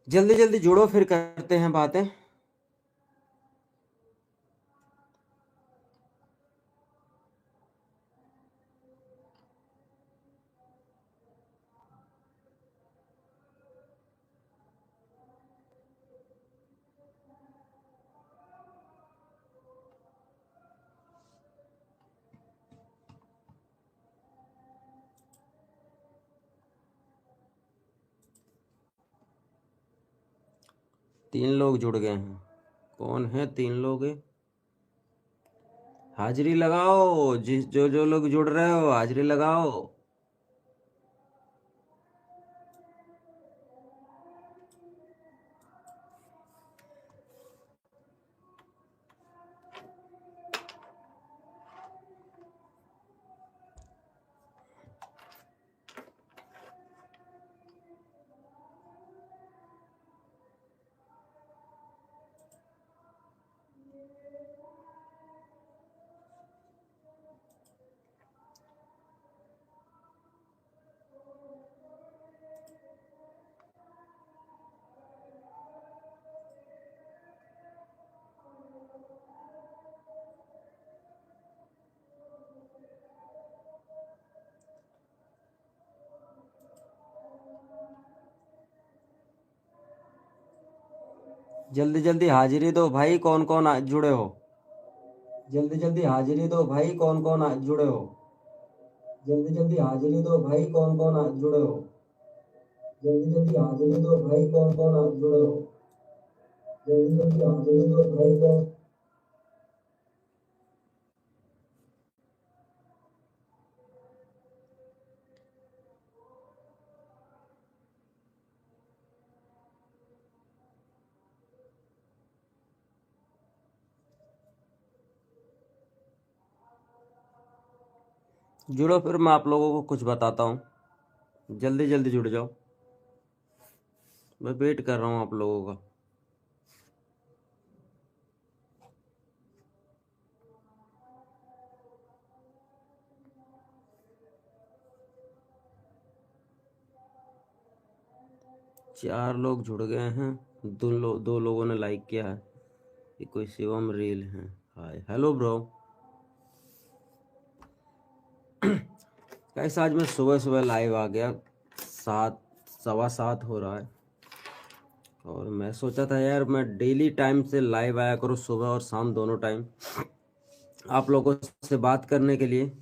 जल्दी जल्दी जुड़ो, फिर करते हैं बातें। तीन लोग जुड़ गए हैं। कौन है तीन लोग? हाजिरी लगाओ, जिस जो जो लोग जुड़ रहे हो हाजिरी लगाओ। जल्दी जल्दी हाजिरी दो भाई, कौन कौन जुड़े हो? जल्दी जल्दी हाजिरी दो भाई, कौन कौन जुड़े हो? जल्दी जल्दी हाजिरी दो भाई, कौन कौन जुड़े हो? जल्दी जल्दी हाजिरी दो भाई, कौन कौन जुड़े हो? जल्दी जल्दी हाजिरी दो भाई, कौन। जुड़ो, फिर मैं आप लोगों को कुछ बताता हूँ। जल्दी जल्दी जुड़ जाओ, मैं वेट कर रहा हूँ आप लोगों का। चार लोग जुड़ गए हैं। दो लोगों ने लाइक किया है। ये कोई शिवम रील है। हाय, हेलो ब्रो। गाइस, आज मैं सुबह सुबह लाइव आ गया। 7, 7:15 हो रहा है। और मैं सोचा था यार, मैं डेली टाइम से लाइव आया करूँ, सुबह और शाम दोनों टाइम, आप लोगों से बात करने के लिए।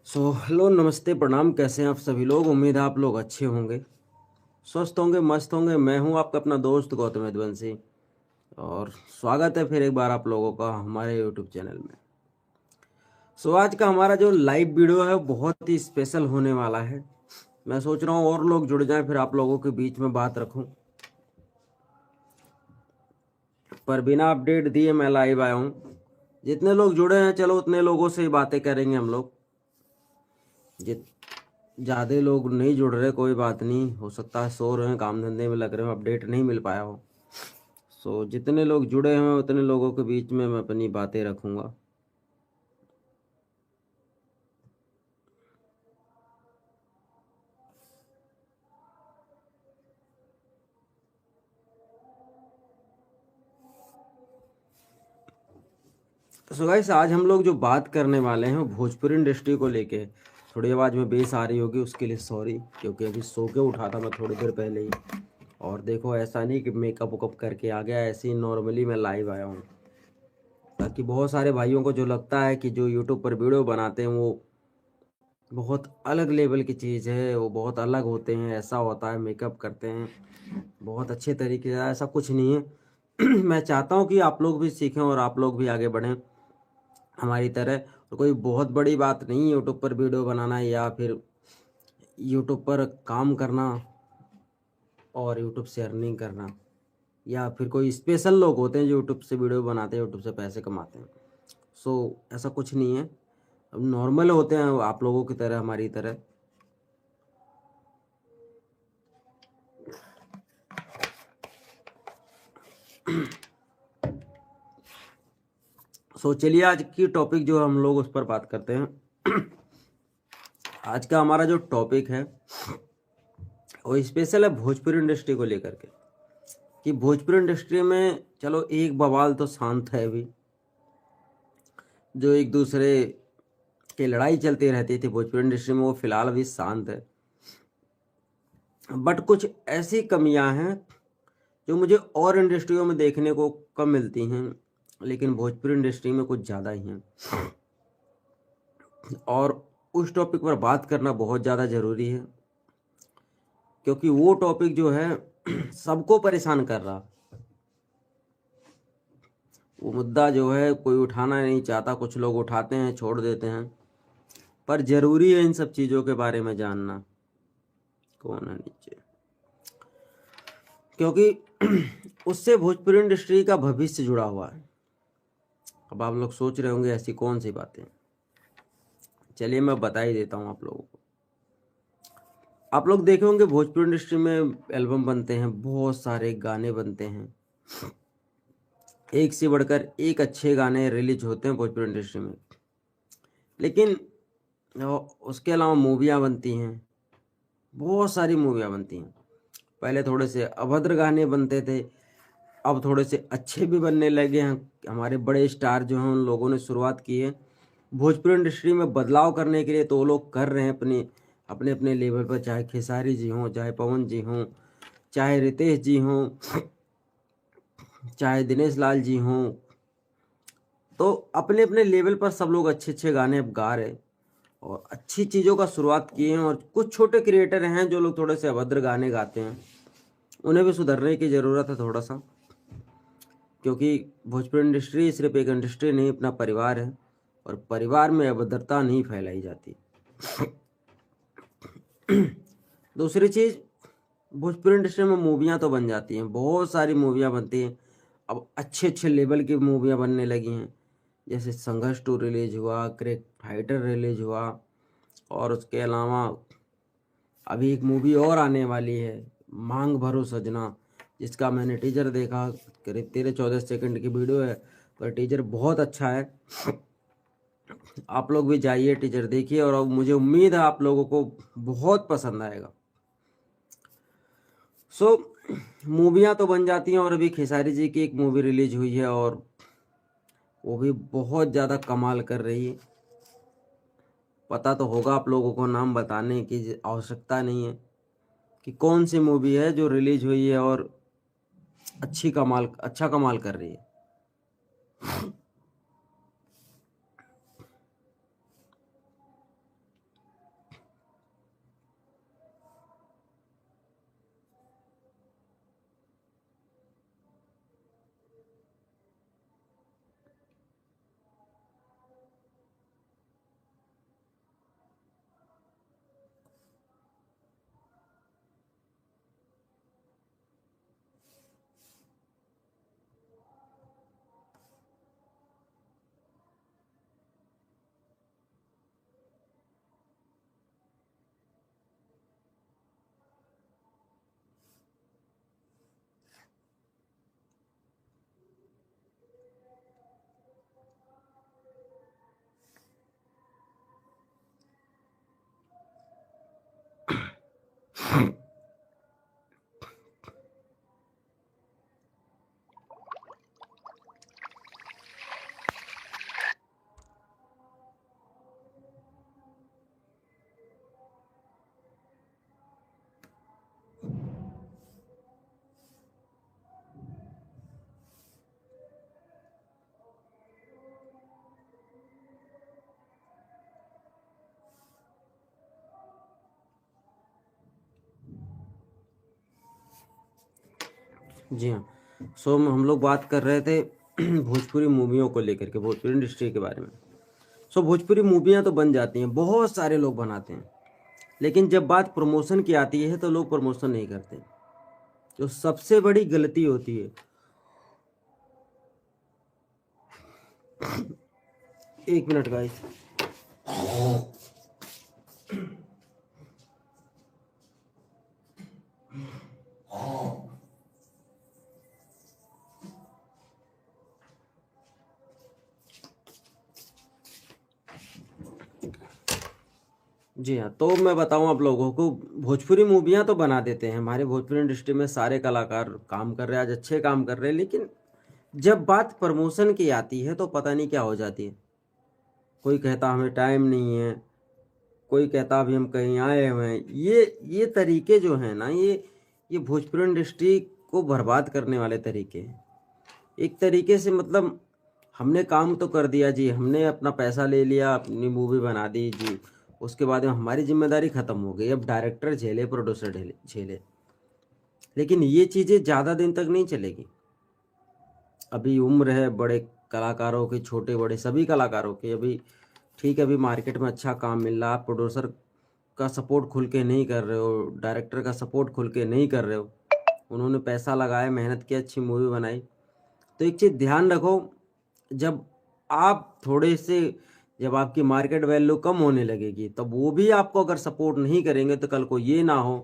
सो हेलो, नमस्ते, प्रणाम। कैसे हैं आप सभी लोग? उम्मीद है आप लोग अच्छे होंगे, स्वस्थ होंगे, मस्त होंगे। मैं हूं आपका अपना दोस्त गौतम यदुवंशी, और स्वागत है फिर एक बार आप लोगों का हमारे यूट्यूब चैनल में। सो आज का हमारा जो लाइव वीडियो है वो बहुत ही स्पेशल होने वाला है। मैं सोच रहा हूँ और लोग जुड़ जाएं, फिर आप लोगों के बीच में बात रखूं। पर बिना अपडेट दिए मैं लाइव आया हूँ। जितने लोग जुड़े हैं, चलो उतने लोगों से ही बातें करेंगे हम लोग। जित ज़्यादा लोग नहीं जुड़ रहे, कोई बात नहीं, हो सकता है सो रहे हैं, काम धंधे में लग रहे हो, अपडेट नहीं मिल पाया हो। सो जितने लोग जुड़े हैं उतने लोगों के बीच में मैं अपनी बातें रखूँगा। सो गाइस, आज हम लोग जो बात करने वाले हैं वो भोजपुरी इंडस्ट्री को लेके है। थोड़ी आवाज़ में बेस आ रही होगी, उसके लिए सॉरी, क्योंकि अभी सो के उठा था मैं थोड़ी देर पहले ही। और देखो, ऐसा नहीं कि मेकअप वेकअप करके आ गया, ऐसे ही नॉर्मली मैं लाइव आया हूँ। ताकि बहुत सारे भाइयों को जो लगता है कि जो यूट्यूब पर वीडियो बनाते हैं वो बहुत अलग लेवल की चीज़ है, वो बहुत अलग होते हैं, ऐसा होता है, मेकअप करते हैं बहुत अच्छे तरीके से, ऐसा कुछ नहीं है। मैं चाहता हूँ कि आप लोग भी सीखें और आप लोग भी आगे बढ़ें हमारी तरह। और कोई बहुत बड़ी बात नहीं यूट्यूब पर वीडियो बनाना या फिर यूट्यूब पर काम करना और यूट्यूब से अर्निंग करना, या फिर कोई स्पेशल लोग होते हैं जो यूट्यूब से वीडियो बनाते हैं, यूट्यूब से पैसे कमाते हैं। सो ऐसा कुछ नहीं है, नॉर्मल होते हैं आप लोगों की तरह, हमारी तरह। सो चलिए, आज की टॉपिक जो हम लोग उस पर बात करते हैं। आज का हमारा जो टॉपिक है और स्पेशल है भोजपुरी इंडस्ट्री को लेकर के, कि भोजपुरी इंडस्ट्री में चलो एक बवाल तो शांत है अभी, जो एक दूसरे की लड़ाई चलती रहती थी भोजपुरी इंडस्ट्री में, वो फिलहाल अभी शांत है। बट कुछ ऐसी कमियां हैं जो मुझे और इंडस्ट्रियों में देखने को कम मिलती हैं, लेकिन भोजपुरी इंडस्ट्री में कुछ ज़्यादा ही हैं, और उस टॉपिक पर बात करना बहुत ज़्यादा ज़रूरी है, क्योंकि वो टॉपिक जो है सबको परेशान कर रहा। वो मुद्दा जो है कोई उठाना नहीं चाहता, कुछ लोग उठाते हैं छोड़ देते हैं, पर ज़रूरी है इन सब चीज़ों के बारे में जानना। कौन है नीचे? क्योंकि उससे भोजपुरी इंडस्ट्री का भविष्य जुड़ा हुआ है। अब आप लोग सोच रहे होंगे ऐसी कौन सी बातें, चलिए मैं बता ही देता हूँ आप लोगों को। आप लोग देखे होंगे भोजपुरी इंडस्ट्री में एल्बम बनते हैं, बहुत सारे गाने बनते हैं, एक से बढ़कर एक अच्छे गाने रिलीज होते हैं भोजपुरी इंडस्ट्री में। लेकिन उसके अलावा मूवियाँ बनती हैं, बहुत सारी मूवियाँ बनती हैं। पहले थोड़े से अभद्र गाने बनते थे, अब थोड़े से अच्छे भी बनने लगे हैं। हमारे बड़े स्टार जो हैं उन लोगों ने शुरुआत की है भोजपुरी इंडस्ट्री में बदलाव करने के लिए, तो वो लोग कर रहे हैं अपने अपने लेवल पर, चाहे खेसारी जी हों, चाहे पवन जी हों, चाहे रितेश जी हों, चाहे दिनेश लाल जी हों, तो अपने अपने लेवल पर सब लोग अच्छे अच्छे गाने अब गा रहे और अच्छी चीज़ों का शुरुआत किए हैं। और कुछ छोटे क्रिएटर हैं जो लोग थोड़े से अभद्र गाने गाते हैं, उन्हें भी सुधरने की ज़रूरत है थोड़ा सा, क्योंकि भोजपुरी इंडस्ट्री सिर्फ एक इंडस्ट्री नहीं, अपना परिवार है, और परिवार में अभद्रता नहीं फैलाई जाती। दूसरी चीज़, भोजपुरी इंडस्ट्री में मूवियाँ तो बन जाती हैं, बहुत सारी मूवियाँ बनती हैं, अब अच्छे अच्छे लेवल की मूवियाँ बनने लगी हैं। जैसे संघर्ष 2 रिलीज हुआ, क्रिक फाइटर रिलीज हुआ, और उसके अलावा अभी एक मूवी और आने वाली है मांग भरो सजना, जिसका मैंने टीजर देखा, करीब 13-14 सेकंड की वीडियो है, पर टीजर बहुत अच्छा है। आप लोग भी जाइए टीजर देखिए, और अब मुझे उम्मीद है आप लोगों को बहुत पसंद आएगा। मूवियाँ तो बन जाती हैं, और अभी खेसारी जी की एक मूवी रिलीज हुई है और वो भी बहुत ज़्यादा कमाल कर रही है। पता तो होगा आप लोगों को, नाम बताने की आवश्यकता नहीं है कि कौन सी मूवी है जो रिलीज हुई है और अच्छा कमाल कर रही है। जी हाँ, हम लोग बात कर रहे थे भोजपुरी मूवियों को लेकर के, भोजपुरी इंडस्ट्री के बारे में। भोजपुरी मूवियाँ तो बन जाती हैं, बहुत सारे लोग बनाते हैं, लेकिन जब बात प्रमोशन की आती है तो लोग प्रमोशन नहीं करते, जो सबसे बड़ी गलती होती है। एक मिनट गाइस। जी हाँ, तो मैं बताऊँ आप लोगों को, भोजपुरी मूवियाँ तो बना देते हैं, हमारे भोजपुरी इंडस्ट्री में सारे कलाकार काम कर रहे हैं, आज अच्छे काम कर रहे हैं, लेकिन जब बात प्रमोशन की आती है तो पता नहीं क्या हो जाती है। कोई कहता हमें टाइम नहीं है, कोई कहता अभी हम कहीं आए हुए हैं। ये तरीके जो हैं ना, ये भोजपुरी इंडस्ट्री को बर्बाद करने वाले तरीके हैं। एक तरीके से मतलब हमने काम तो कर दिया जी, हमने अपना पैसा ले लिया, अपनी मूवी बना दी जी, उसके बाद में हमारी जिम्मेदारी खत्म हो गई। अब डायरेक्टर झेले, प्रोड्यूसर झेले झेले, लेकिन ये चीज़ें ज़्यादा दिन तक नहीं चलेगी। अभी उम्र है बड़े कलाकारों की, छोटे बड़े सभी कलाकारों की। अभी ठीक है, अभी मार्केट में अच्छा काम मिल रहा है, आप प्रोड्यूसर का सपोर्ट खुल के नहीं कर रहे हो, डायरेक्टर का सपोर्ट खुल के नहीं कर रहे हो, उन्होंने पैसा लगाया, मेहनत की, अच्छी मूवी बनाई। तो एक चीज़ ध्यान रखो, जब आप थोड़े से जब आपकी मार्केट वैल्यू कम होने लगेगी, तब वो भी आपको अगर सपोर्ट नहीं करेंगे, तो कल को ये ना हो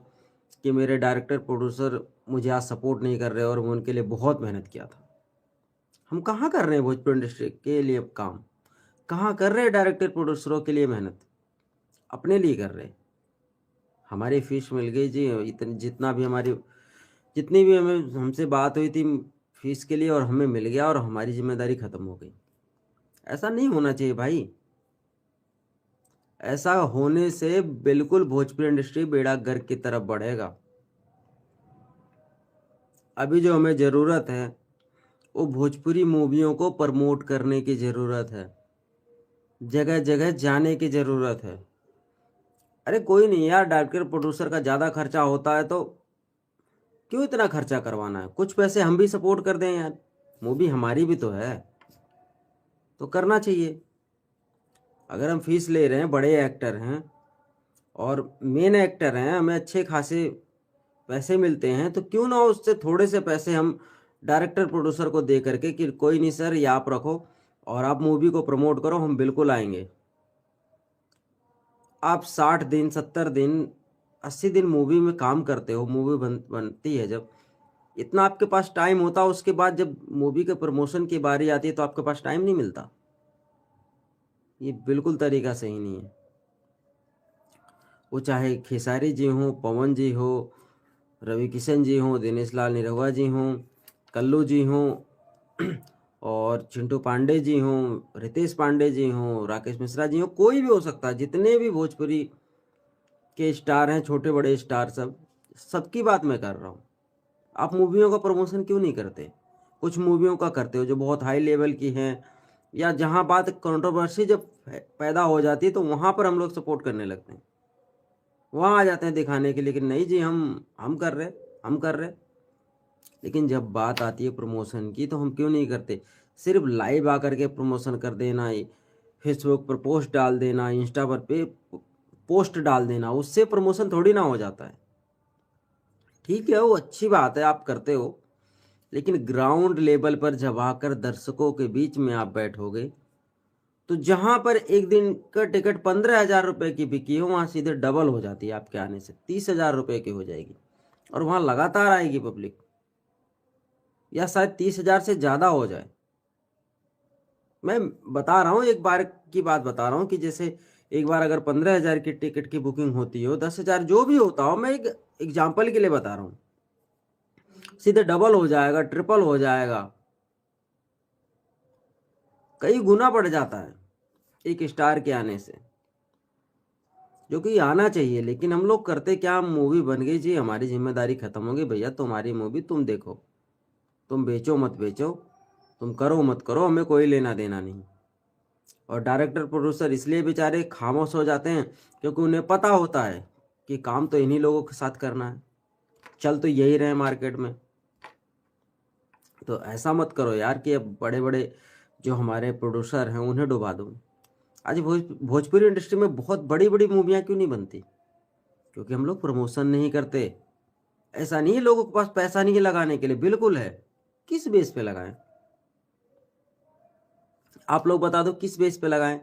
कि मेरे डायरेक्टर प्रोड्यूसर मुझे आज सपोर्ट नहीं कर रहे और मैं उनके लिए बहुत मेहनत किया था। हम कहाँ कर रहे हैं भोजपुरी इंडस्ट्री के लिए काम? कहाँ कर रहे हैं डायरेक्टर प्रोड्यूसरों के लिए मेहनत? अपने लिए कर रहे हैं। हमारी फीस मिल गई जी, इतनी जितना भी हमारी जितनी भी हमें हमसे बात हुई थी फीस के लिए, और हमें मिल गया और हमारी जिम्मेदारी खत्म हो गई। ऐसा नहीं होना चाहिए भाई। ऐसा होने से बिल्कुल भोजपुरी इंडस्ट्री बेड़ा गर्क की तरफ बढ़ेगा। अभी जो हमें ज़रूरत है वो भोजपुरी मूवियों को प्रमोट करने की ज़रूरत है, जगह जगह जाने की ज़रूरत है। अरे कोई नहीं यार, डायरेक्टर प्रोड्यूसर का ज़्यादा खर्चा होता है तो क्यों इतना खर्चा करवाना है? कुछ पैसे हम भी सपोर्ट कर दें यार, मूवी हमारी भी तो है, तो करना चाहिए। अगर हम फीस ले रहे हैं, बड़े एक्टर हैं और मेन एक्टर हैं, हमें अच्छे खासे पैसे मिलते हैं, तो क्यों ना उससे थोड़े से पैसे हम डायरेक्टर प्रोड्यूसर को दे करके कि कोई नहीं सर, ये आप रखो और आप मूवी को प्रमोट करो, हम बिल्कुल आएंगे। आप 60 दिन, 70 दिन, 80 दिन मूवी में काम करते हो, मूवी बनती है, जब इतना आपके पास टाइम होता है, उसके बाद जब मूवी के प्रमोशन की बारी आती है तो आपके पास टाइम नहीं मिलता। ये बिल्कुल तरीका सही नहीं है। वो चाहे खेसारी जी हों, पवन जी हो, रवि किशन जी हों, दिनेश लाल निरहुआ जी हों, कल्लू जी हों और चिंटू पांडे जी हों, रितेश पांडे जी हों, राकेश मिश्रा जी हों, कोई भी हो सकता है। जितने भी भोजपुरी के स्टार हैं, छोटे बड़े स्टार, सबकी बात मैं कर रहा हूँ। आप मूवियों का प्रमोशन क्यों नहीं करते? कुछ मूवियों का करते हो जो बहुत हाई लेवल की हैं, या जहाँ बात कंट्रोवर्सी जब पैदा हो जाती है तो वहाँ पर हम लोग सपोर्ट करने लगते हैं, वहाँ आ जाते हैं दिखाने के लिए कि नहीं जी हम कर रहे, हम कर रहे। लेकिन जब बात आती है प्रमोशन की तो हम क्यों नहीं करते? सिर्फ लाइव आकर के प्रमोशन कर देना, फेसबुक पर पोस्ट डाल देना, इंस्टा पर पोस्ट डाल देना, उससे प्रमोशन थोड़ी ना हो जाता है। ठीक है, वो अच्छी बात है, आप करते हो, लेकिन ग्राउंड लेवल पर जब आकर दर्शकों के बीच में आप बैठोगे, तो जहां पर एक दिन का टिकट 15,000 रुपए की बिकी हो, वहां सीधे डबल हो जाती है आपके आने से, 30,000 रुपए की हो जाएगी, और वहां लगातार आएगी पब्लिक, या शायद 30,000 से ज़्यादा हो जाए। मैं बता रहा हूँ, एक बार की बात बता रहा हूँ कि जैसे एक बार अगर 15,000 की टिकट की बुकिंग होती हो, 10,000 जो भी होता हो, मैं एक एग्जाम्पल के लिए बता रहा हूँ, सीधे डबल हो जाएगा, ट्रिपल हो जाएगा, कई गुना बढ़ जाता है एक स्टार के आने से, जो कि आना चाहिए। लेकिन हम लोग करते क्या, मूवी बन गई जी, हमारी जिम्मेदारी खत्म हो गई, भैया तुम्हारी मूवी तुम देखो, तुम बेचो मत बेचो, तुम करो मत करो, हमें कोई लेना देना नहीं। और डायरेक्टर प्रोड्यूसर इसलिए बेचारे खामोश हो जाते हैं क्योंकि उन्हें पता होता है कि काम तो इन्हीं लोगों के साथ करना है, चल तो यही रहे मार्केट में। तो ऐसा मत करो यार कि अब बड़े बड़े जो हमारे प्रोड्यूसर हैं उन्हें डुबा दो। आज भोजपुरी इंडस्ट्री में बहुत बड़ी बड़ी मूवियाँ क्यों नहीं बनती? क्योंकि हम लोग प्रमोशन नहीं करते। ऐसा नहीं है लोगों के पास पैसा नहीं है लगाने के लिए, बिल्कुल है। किस बेस पे लगाएं? आप लोग बता दो किस बेस पे लगाएं?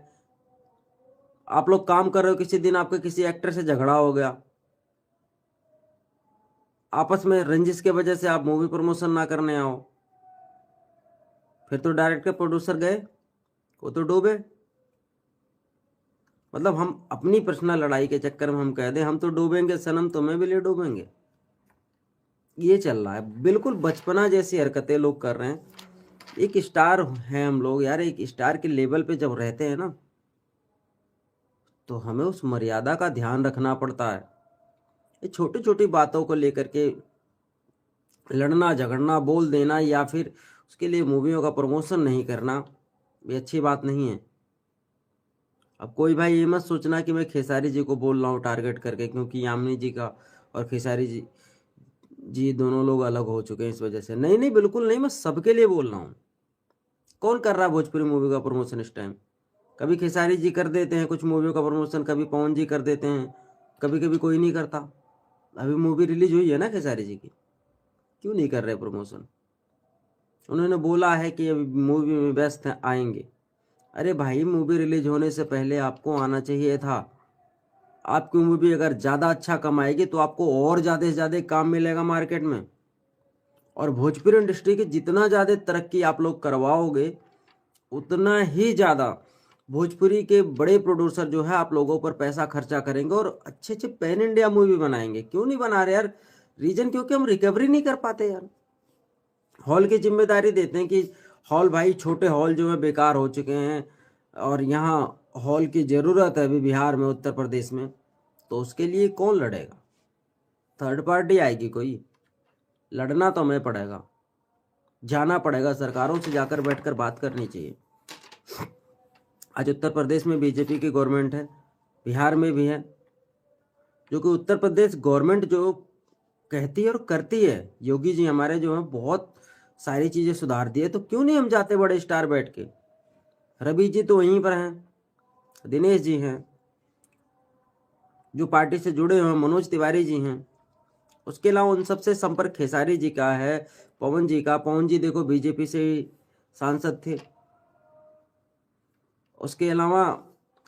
आप लोग काम कर रहे हो, किसी दिन आपके किसी एक्टर से झगड़ा हो गया, आपस में रंजिश के वजह से आप मूवी प्रमोशन ना करने आओ, फिर तो डायरेक्टर प्रोड्यूसर गए, वो तो डूबे। मतलब हम अपनी पर्सनल लड़ाई के चक्कर में हम कह दें हम तो डूबेंगे सनम, तुम्हें भी ले डूबेंगे, ये चल रहा है। बिल्कुल बचपना जैसी हरकतें लोग कर रहे हैं। एक स्टार हैं हम लोग यार, एक स्टार के लेवल पे जब रहते हैं ना, तो हमें उस मर्यादा का ध्यान रखना पड़ता है। ये छोटी छोटी बातों को लेकर के लड़ना झगड़ना, बोल देना, या फिर उसके लिए मूवियों का प्रमोशन नहीं करना, ये अच्छी बात नहीं है। अब कोई भाई ये मत सोचना कि मैं खेसारी जी को बोल रहा हूँ टारगेट करके, क्योंकि यामिनी जी का और खेसारी जी दोनों लोग अलग हो चुके हैं इस वजह से। नहीं नहीं, बिल्कुल नहीं, मैं सबके लिए बोल रहा हूँ। कौन कर रहा है भोजपुरी मूवी का प्रमोशन इस टाइम? कभी खेसारी जी कर देते हैं कुछ मूवियों का प्रमोशन, कभी पवन जी कर देते हैं, कभी कभी कोई नहीं करता। अभी मूवी रिलीज हुई है ना खेसारी जी की, क्यों नहीं कर रहे प्रमोशन? उन्होंने बोला है कि अभी मूवी में व्यस्त हैं, आएंगे। अरे भाई, मूवी रिलीज होने से पहले आपको आना चाहिए था। आपकी मूवी अगर ज़्यादा अच्छा कमाएगी तो आपको और ज़्यादा से ज़्यादा काम मिलेगा मार्केट में, और भोजपुरी इंडस्ट्री की जितना ज़्यादा तरक्की आप लोग करवाओगे उतना ही ज़्यादा भोजपुरी के बड़े प्रोड्यूसर जो है आप लोगों पर पैसा खर्चा करेंगे और अच्छे अच्छे पैन इंडिया मूवी बनाएंगे। क्यों नहीं बना रहे यार? रीजन क्योंकि हम रिकवरी नहीं कर पाते यार। हॉल की जिम्मेदारी देते हैं कि हॉल भाई, छोटे हॉल जो है बेकार हो चुके हैं, और यहाँ हॉल की ज़रूरत है अभी बिहार में, उत्तर प्रदेश में, तो उसके लिए कौन लड़ेगा? थर्ड पार्टी आएगी कोई? लड़ना तो हमें पड़ेगा, जाना पड़ेगा, सरकारों से जाकर बैठकर बात करनी चाहिए। आज उत्तर प्रदेश में बीजेपी की गवर्नमेंट है, बिहार में भी है, जो कि उत्तर प्रदेश गवर्नमेंट जो कहती है और करती है, योगी जी हमारे जो है बहुत सारी चीज़ें सुधार दी है, तो क्यों नहीं हम जाते बड़े स्टार बैठ के? रवि जी तो वहीं पर हैं, दिनेश जी हैं, जो पार्टी से जुड़े हुए हैं मनोज तिवारी जी हैं, उसके अलावा उन सबसे संपर्क खेसारी जी का है, पवन जी का। पवन जी देखो बीजेपी से ही सांसद थे। उसके अलावा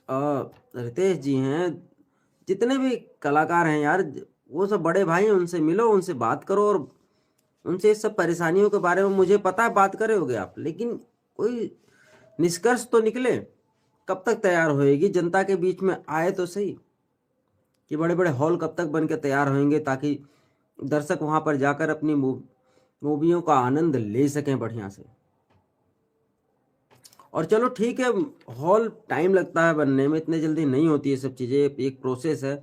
रितेश जी हैं, जितने भी कलाकार हैं यार, वो सब बड़े भाई हैं, उनसे मिलो, उनसे बात करो, और उनसे इस सब परेशानियों के बारे में, मुझे पता है बात करे होगे आप, लेकिन कोई निष्कर्ष तो निकले। कब तक तैयार होएगी? जनता के बीच में आए तो सही, कि बड़े बड़े हॉल कब तक बन के तैयार होंगे ताकि दर्शक वहां पर जाकर अपनी मूवियों का आनंद ले सकें बढ़िया से। और चलो ठीक है, हॉल टाइम लगता है बनने में, इतने जल्दी नहीं होती ये सब चीज़ें, एक प्रोसेस है।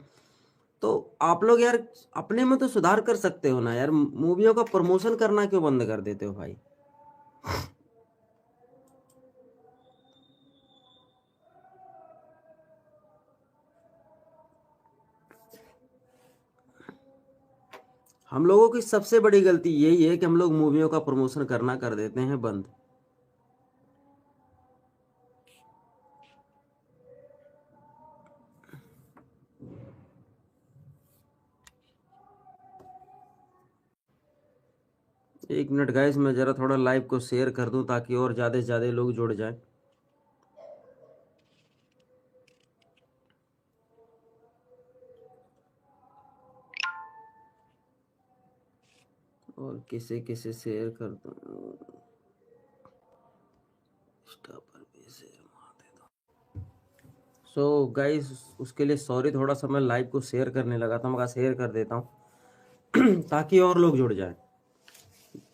तो आप लोग यार अपने में तो सुधार कर सकते हो ना यार, मूवियों का प्रमोशन करना क्यों बंद कर देते हो भाई? हम लोगों की सबसे बड़ी गलती यही है कि हम लोग मूवियों का प्रमोशन करना कर देते हैं बंद। एक मिनट गाइस, मैं ज़रा थोड़ा लाइव को शेयर कर दूं ताकि और ज़्यादा से ज़्यादा लोग जुड़ जाएं। और किसे किसे शेयर कर दूं? पर भी शेयर मार देता हूं। सो गाइस, उसके लिए सॉरी, थोड़ा सा मैं लाइव को शेयर करने लगा था, मैं कहा शेयर कर देता हूँ ताकि और लोग जुड़ जाएं।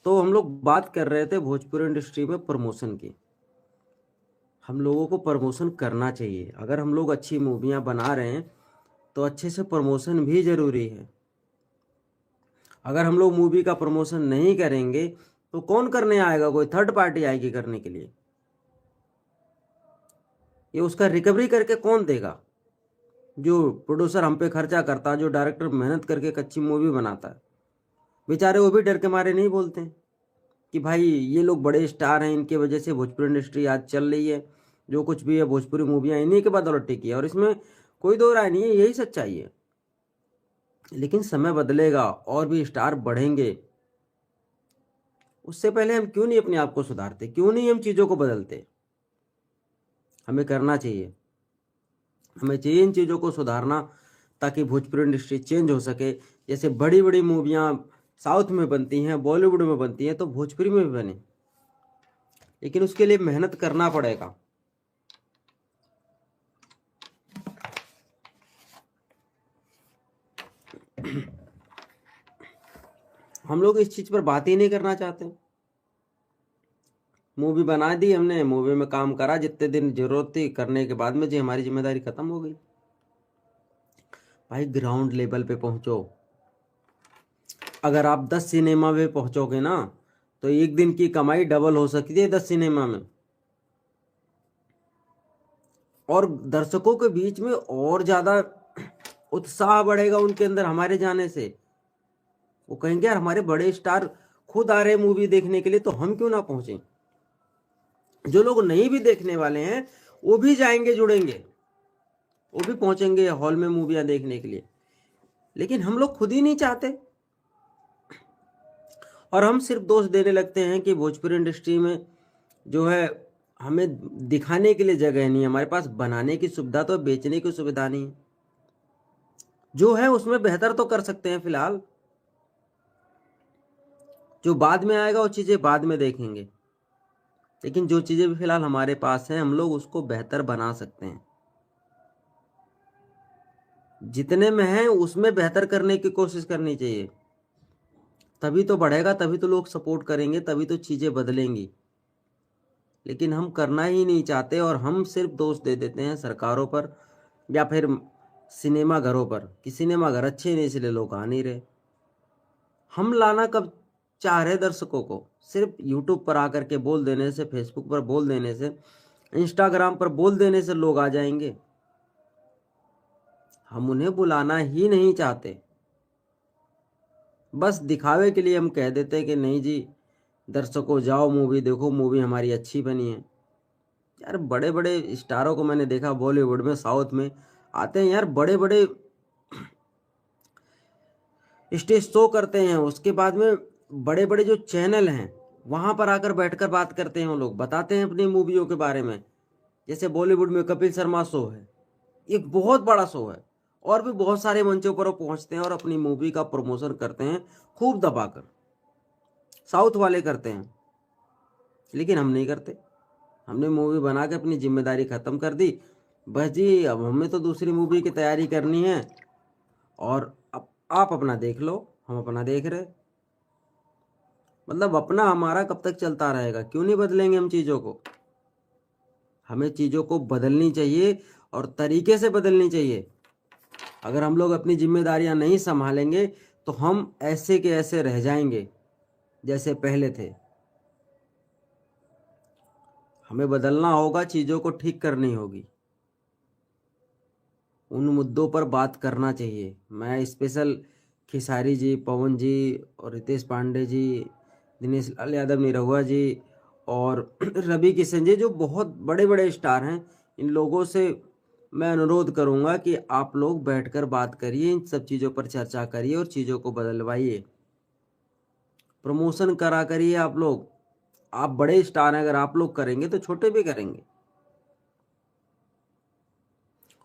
तो हम लोग बात कर रहे थे भोजपुरी इंडस्ट्री में प्रमोशन की। हम लोगों को प्रमोशन करना चाहिए। अगर हम लोग अच्छी मूवियाँ बना रहे हैं तो अच्छे से प्रमोशन भी ज़रूरी है। अगर हम लोग मूवी का प्रमोशन नहीं करेंगे तो कौन करने आएगा? कोई थर्ड पार्टी आएगी करने के लिए। ये उसका रिकवरी करके कौन देगा? जो प्रोड्यूसर हम पे खर्चा करता है, जो डायरेक्टर मेहनत करके एक अच्छी मूवी बनाता है, बेचारे वो भी डर के मारे नहीं बोलते हैं कि भाई ये लोग बड़े स्टार हैं, इनकी वजह से भोजपुरी इंडस्ट्री आज चल रही है, जो कुछ भी है भोजपुरी मूवियाँ इन्हीं के बदौलत टिकी है, और इसमें कोई दो राय नहीं है, यही सच्चाई है। लेकिन समय बदलेगा और भी स्टार बढ़ेंगे, उससे पहले हम क्यों नहीं अपने आप को सुधारते? क्यों नहीं हम चीज़ों को बदलते? हमें करना चाहिए, हमें चाहिए इन चीज़ों को सुधारना, ताकि भोजपुरी इंडस्ट्री चेंज हो सके। जैसे बड़ी बड़ी मूवियाँ साउथ में बनती हैं, बॉलीवुड में बनती हैं, तो भोजपुरी में भी बने, लेकिन उसके लिए मेहनत करना पड़ेगा। हम लोग इस चीज पर बात ही नहीं करना चाहते। मूवी बना दी हमने, मूवी में काम करा जितने दिन जरूरत थी, करने के बाद में जी हमारी जिम्मेदारी खत्म हो गई। भाई ग्राउंड लेवल पे पहुंचो। अगर आप 10 सिनेमा में पहुंचोगे ना तो एक दिन की कमाई डबल हो सकती है 10 सिनेमा में, और दर्शकों के बीच में और ज्यादा उत्साह बढ़ेगा उनके अंदर हमारे जाने से। वो कहेंगे यार हमारे बड़े स्टार खुद आ रहे मूवी देखने के लिए, तो हम क्यों ना पहुंचे। जो लोग नहीं भी देखने वाले हैं वो भी जाएंगे, जुड़ेंगे, वो भी पहुंचेंगे हॉल में मूवियां देखने के लिए। लेकिन हम लोग खुद ही नहीं चाहते, और हम सिर्फ दोष देने लगते हैं कि भोजपुरी इंडस्ट्री में जो है हमें दिखाने के लिए जगह नहीं है, हमारे पास बनाने की सुविधा तो, बेचने की सुविधा नहीं है। जो है उसमें बेहतर तो कर सकते हैं फिलहाल, जो बाद में आएगा वो चीजें बाद में देखेंगे, लेकिन जो चीजें भी फिलहाल हमारे पास हैं हम लोग उसको बेहतर बना सकते हैं। जितने में है उसमें बेहतर करने की कोशिश करनी चाहिए, तभी तो बढ़ेगा, तभी तो लोग सपोर्ट करेंगे, तभी तो चीजें बदलेंगी। लेकिन हम करना ही नहीं चाहते, और हम सिर्फ दोष दे देते हैं सरकारों पर या फिर सिनेमा घरों पर कि सिनेमा घर अच्छे नहीं इसलिए लोग आ नहीं रहे। हम लाना कब चाह रहे दर्शकों को? सिर्फ यूट्यूब पर आकर के बोल देने से, फेसबुक पर बोल देने से, इंस्टाग्राम पर बोल देने से लोग आ जाएंगे? हम उन्हें बुलाना ही नहीं चाहते। बस दिखावे के लिए हम कह देते हैं कि नहीं जी दर्शकों जाओ मूवी देखो, मूवी हमारी अच्छी बनी है। यार बड़े बड़े स्टारों को मैंने देखा बॉलीवुड में, साउथ में आते हैं यार, बड़े बड़े स्टेज शो करते हैं, उसके बाद में बड़े बड़े जो चैनल हैं वहां पर आकर बैठकर बात करते हैं, वो लोग बताते हैं अपनी मूवियों के बारे में। जैसे बॉलीवुड में कपिल शर्मा शो है, एक बहुत बड़ा शो है, और भी बहुत सारे मंचों पर वो पहुंचते हैं और अपनी मूवी का प्रमोशन करते हैं खूब दबाकर। साउथ वाले करते हैं, लेकिन हम नहीं करते। हमने मूवी बना के अपनी जिम्मेदारी खत्म कर दी, बस जी अब हमें तो दूसरी मूवी की तैयारी करनी है, और अब आप अपना देख लो, हम अपना देख रहे। मतलब अपना हमारा कब तक चलता रहेगा? क्यों नहीं बदलेंगे हम चीज़ों को? हमें चीज़ों को बदलनी चाहिए, और तरीके से बदलनी चाहिए। अगर हम लोग अपनी जिम्मेदारियां नहीं संभालेंगे तो हम ऐसे के ऐसे रह जाएंगे जैसे पहले थे। हमें बदलना होगा, चीज़ों को ठीक करनी होगी, उन मुद्दों पर बात करना चाहिए। मैं स्पेशल खेसारी जी, पवन जी और रितेश पांडे जी, दिनेश लाल यादव, निरहुआ जी और रवि किशन जी, जो बहुत बड़े बड़े स्टार हैं, इन लोगों से मैं अनुरोध करूंगा कि आप लोग बैठकर बात करिए, इन सब चीज़ों पर चर्चा करिए और चीज़ों को बदलवाइए, प्रमोशन करा करिए। आप लोग, आप बड़े स्टार हैं, अगर आप लोग करेंगे तो छोटे भी करेंगे।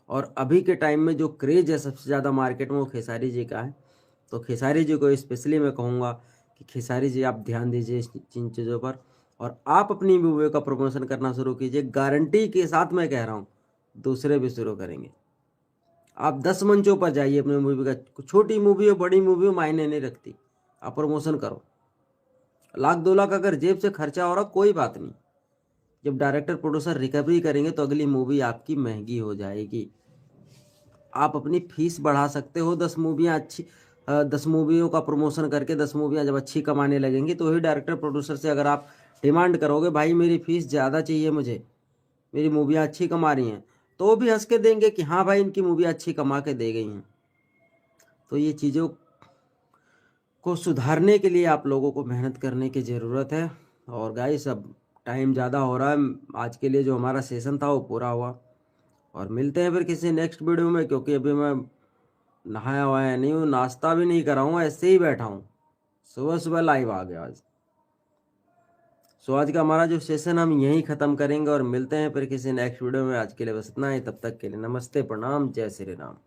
और अभी के टाइम में जो क्रेज है सबसे ज़्यादा मार्केट में वो खेसारी जी का है, तो खेसारी जी को स्पेशली मैं कहूँगा कि खेसारी जी आप ध्यान दीजिए इन चीज़ों पर, और आप अपनी मूवी का प्रमोशन करना शुरू कीजिए। गारंटी के साथ मैं कह रहा हूँ दूसरे भी शुरू करेंगे। आप 10 मंचों पर जाइए अपनी मूवी का, छोटी मूवी हो बड़ी मूवी हो मायने नहीं रखती, आप प्रमोशन करो। 1 लाख 2 लाख अगर जेब से खर्चा हो रहा कोई बात नहीं, जब डायरेक्टर प्रोड्यूसर रिकवरी करेंगे तो अगली मूवी आपकी महंगी हो जाएगी। आप अपनी फीस बढ़ा सकते हो, 10 मूवियाँ अच्छी, 10 मूवियों का प्रमोशन करके 10 मूवियाँ जब अच्छी कमाने लगेंगी तो वही डायरेक्टर प्रोड्यूसर से अगर आप डिमांड करोगे भाई मेरी फीस ज़्यादा चाहिए मुझे, मेरी मूवियाँ अच्छी कमा रही हैं, तो वो भी हंस के देंगे कि हाँ भाई इनकी मूवियाँ अच्छी कमा के दे गई हैं। तो ये चीज़ों को सुधारने के लिए आप लोगों को मेहनत करने की ज़रूरत है। और गाइस अब टाइम ज़्यादा हो रहा है, आज के लिए जो हमारा सेशन था वो पूरा हुआ, और मिलते हैं फिर किसी नेक्स्ट वीडियो में, क्योंकि अभी मैं नहाया हुआ नहीं हूँ, नाश्ता भी नहीं करा हूँ, ऐसे ही बैठा हूँ, सुबह सुबह लाइव आ गया आज। सो आज का हमारा जो सेशन हम यहीं ख़त्म करेंगे, और मिलते हैं फिर किसी नेक्स्ट वीडियो में। आज के लिए बस इतना ही, तब तक के लिए नमस्ते, प्रणाम, जय श्री राम।